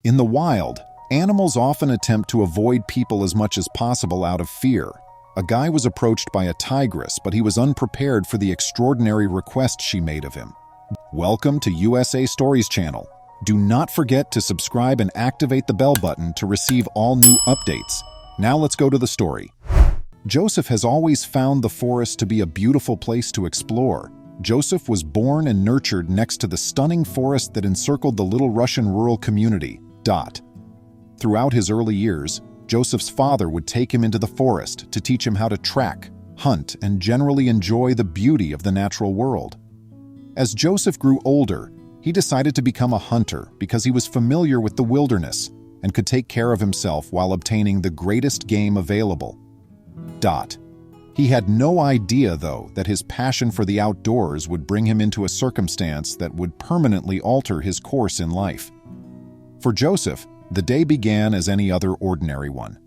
In the wild, animals often attempt to avoid people as much as possible out of fear. A guy was approached by a tigress, but he was unprepared for the extraordinary request she made of him. Welcome to USA Stories channel. Do not forget to subscribe and activate the bell button to receive all new updates. Now let's go to the story. Joseph has always found the forest to be a beautiful place to explore. Joseph was born and nurtured next to the stunning forest that encircled the little Russian rural community. Throughout his early years, Joseph's father would take him into the forest to teach him how to track, hunt, and generally enjoy the beauty of the natural world. As Joseph grew older, he decided to become a hunter because he was familiar with the wilderness and could take care of himself while obtaining the greatest game available. He had no idea, though, that his passion for the outdoors would bring him into a circumstance that would permanently alter his course in life. For Joseph, the day began as any other ordinary one.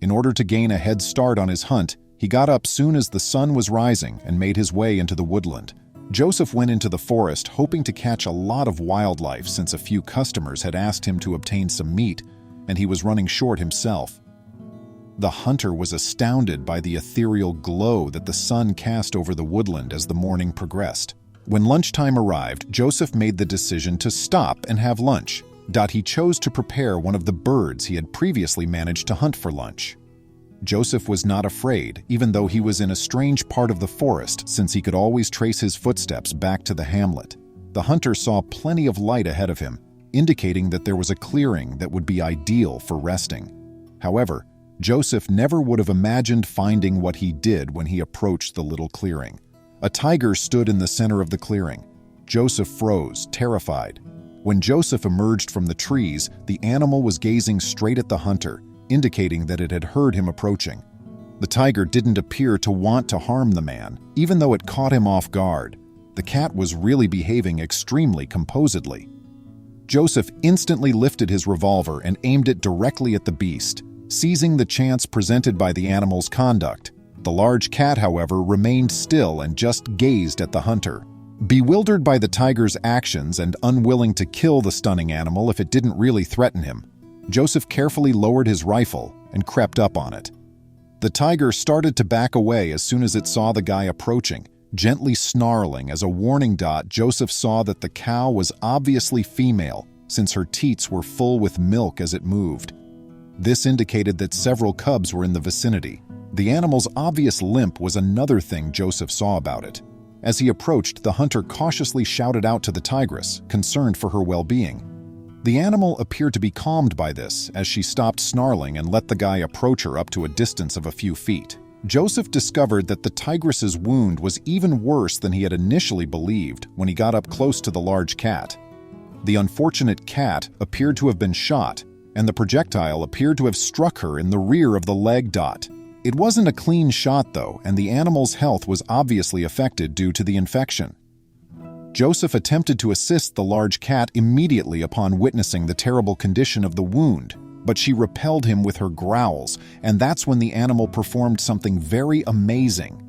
In order to gain a head start on his hunt, he got up soon as the sun was rising and made his way into the woodland. Joseph went into the forest hoping to catch a lot of wildlife since a few customers had asked him to obtain some meat, and he was running short himself. The hunter was astounded by the ethereal glow that the sun cast over the woodland as the morning progressed. When lunchtime arrived, Joseph made the decision to stop and have lunch. He chose to prepare one of the birds he had previously managed to hunt for lunch. Joseph was not afraid, even though he was in a strange part of the forest, since he could always trace his footsteps back to the hamlet. The hunter saw plenty of light ahead of him, indicating that there was a clearing that would be ideal for resting. However, Joseph never would have imagined finding what he did when he approached the little clearing. A tiger stood in the center of the clearing. Joseph froze, terrified. When Joseph emerged from the trees, the animal was gazing straight at the hunter, indicating that it had heard him approaching. The tiger didn't appear to want to harm the man, even though it caught him off guard. The cat was really behaving extremely composedly. Joseph instantly lifted his revolver and aimed it directly at the beast, seizing the chance presented by the animal's conduct. The large cat, however, remained still and just gazed at the hunter. Bewildered by the tiger's actions and unwilling to kill the stunning animal if it didn't really threaten him, Joseph carefully lowered his rifle and crept up on it. The tiger started to back away as soon as it saw the guy approaching, gently snarling as a warning. Joseph saw that the cow was obviously female, since her teats were full with milk as it moved. This indicated that several cubs were in the vicinity. The animal's obvious limp was another thing Joseph saw about it. As he approached, the hunter cautiously shouted out to the tigress, concerned for her well-being. The animal appeared to be calmed by this, as she stopped snarling and let the guy approach her up to a distance of a few feet. Joseph discovered that the tigress's wound was even worse than he had initially believed when he got up close to the large cat. The unfortunate cat appeared to have been shot, and the projectile appeared to have struck her in the rear of the leg. It wasn't a clean shot, though, and the animal's health was obviously affected due to the infection. Joseph attempted to assist the large cat immediately upon witnessing the terrible condition of the wound, but she repelled him with her growls, and that's when the animal performed something very amazing.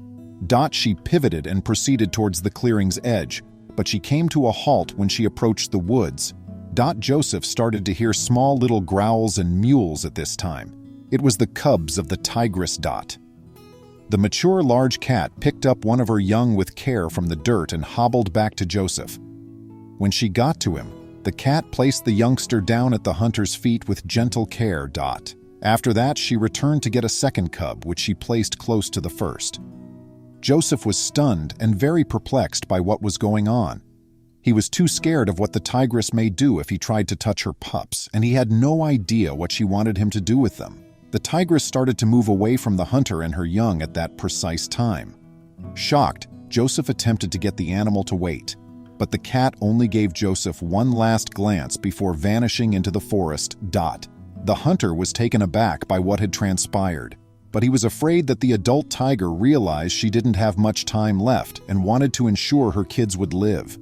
She pivoted and proceeded towards the clearing's edge, but she came to a halt when she approached the woods. Joseph started to hear small little growls and mewls at this time. It was the cubs of the tigress. The mature large cat picked up one of her young with care from the dirt and hobbled back to Joseph. When she got to him, the cat placed the youngster down at the hunter's feet with gentle care. After that, she returned to get a second cub, which she placed close to the first. Joseph was stunned and very perplexed by what was going on. He was too scared of what the tigress may do if he tried to touch her pups, and he had no idea what she wanted him to do with them. The tigress started to move away from the hunter and her young at that precise time. Shocked, Joseph attempted to get the animal to wait, but the cat only gave Joseph one last glance before vanishing into the forest. The hunter was taken aback by what had transpired, but he was afraid that the adult tiger realized she didn't have much time left and wanted to ensure her kids would live.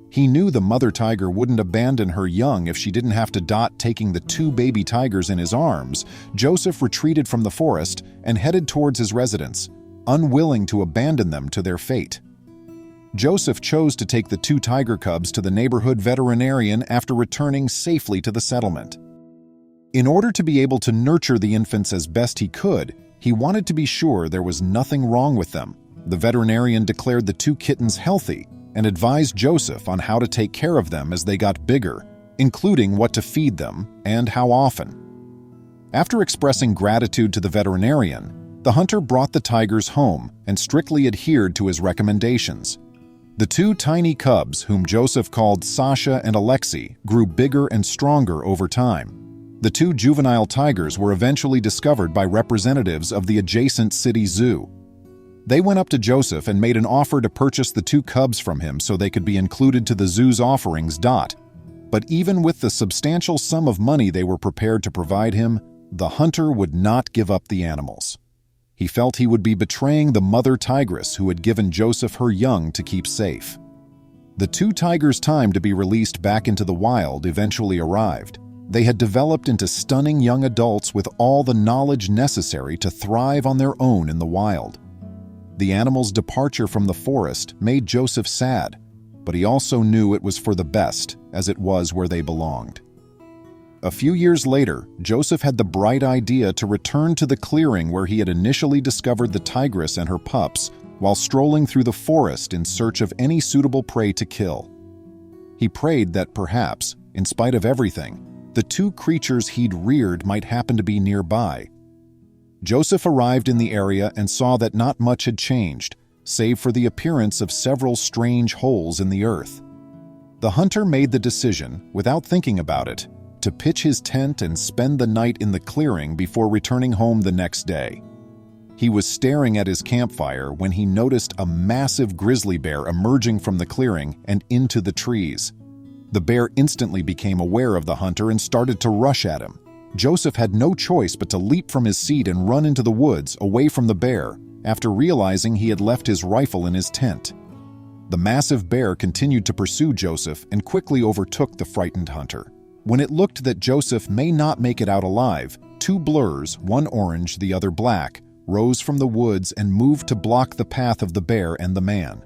He knew the mother tiger wouldn't abandon her young if she didn't have to. Taking the two baby tigers in his arms, Joseph retreated from the forest and headed towards his residence, unwilling to abandon them to their fate. Joseph chose to take the two tiger cubs to the neighborhood veterinarian after returning safely to the settlement. In order to be able to nurture the infants as best he could, he wanted to be sure there was nothing wrong with them. The veterinarian declared the 2 kittens healthy and advised Joseph on how to take care of them as they got bigger, including what to feed them and how often. After expressing gratitude to the veterinarian, the hunter brought the tigers home and strictly adhered to his recommendations. The 2 tiny cubs, whom Joseph called Sasha and Alexei, grew bigger and stronger over time. The 2 juvenile tigers were eventually discovered by representatives of the adjacent city zoo. They went up to Joseph and made an offer to purchase the 2 cubs from him so they could be included to the zoo's offerings. But even with the substantial sum of money they were prepared to provide him, the hunter would not give up the animals. He felt he would be betraying the mother tigress who had given Joseph her young to keep safe. The 2 tigers' time to be released back into the wild eventually arrived. They had developed into stunning young adults with all the knowledge necessary to thrive on their own in the wild. The animals' departure from the forest made Joseph sad, but he also knew it was for the best, as it was where they belonged. A few years later, Joseph had the bright idea to return to the clearing where he had initially discovered the tigress and her pups while strolling through the forest in search of any suitable prey to kill. He prayed that perhaps, in spite of everything, the 2 creatures he'd reared might happen to be nearby. Joseph arrived in the area and saw that not much had changed, save for the appearance of several strange holes in the earth. The hunter made the decision, without thinking about it, to pitch his tent and spend the night in the clearing before returning home the next day. He was staring at his campfire when he noticed a massive grizzly bear emerging from the clearing and into the trees. The bear instantly became aware of the hunter and started to rush at him. Joseph had no choice but to leap from his seat and run into the woods away from the bear after realizing he had left his rifle in his tent. The massive bear continued to pursue Joseph and quickly overtook the frightened hunter. When it looked that Joseph may not make it out alive, 2 blurs, one orange, the other black, rose from the woods and moved to block the path of the bear and the man.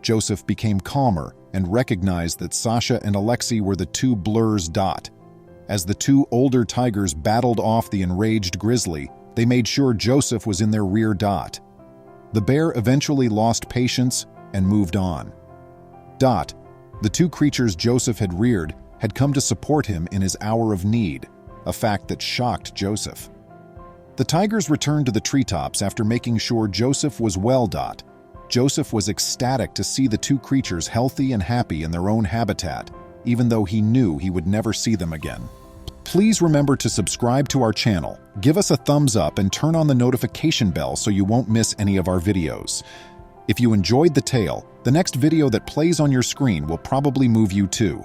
Joseph became calmer and recognized that Sasha and Alexei were the 2 blurs. As the 2 older tigers battled off the enraged grizzly, they made sure Joseph was in their rear. The bear eventually lost patience and moved on. The 2 creatures Joseph had reared had come to support him in his hour of need, a fact that shocked Joseph. The tigers returned to the treetops after making sure Joseph was well. Joseph was ecstatic to see the 2 creatures healthy and happy in their own habitat, even though he knew he would never see them again. Please remember to subscribe to our channel, give us a thumbs up, and turn on the notification bell so you won't miss any of our videos. If you enjoyed the tale, the next video that plays on your screen will probably move you too.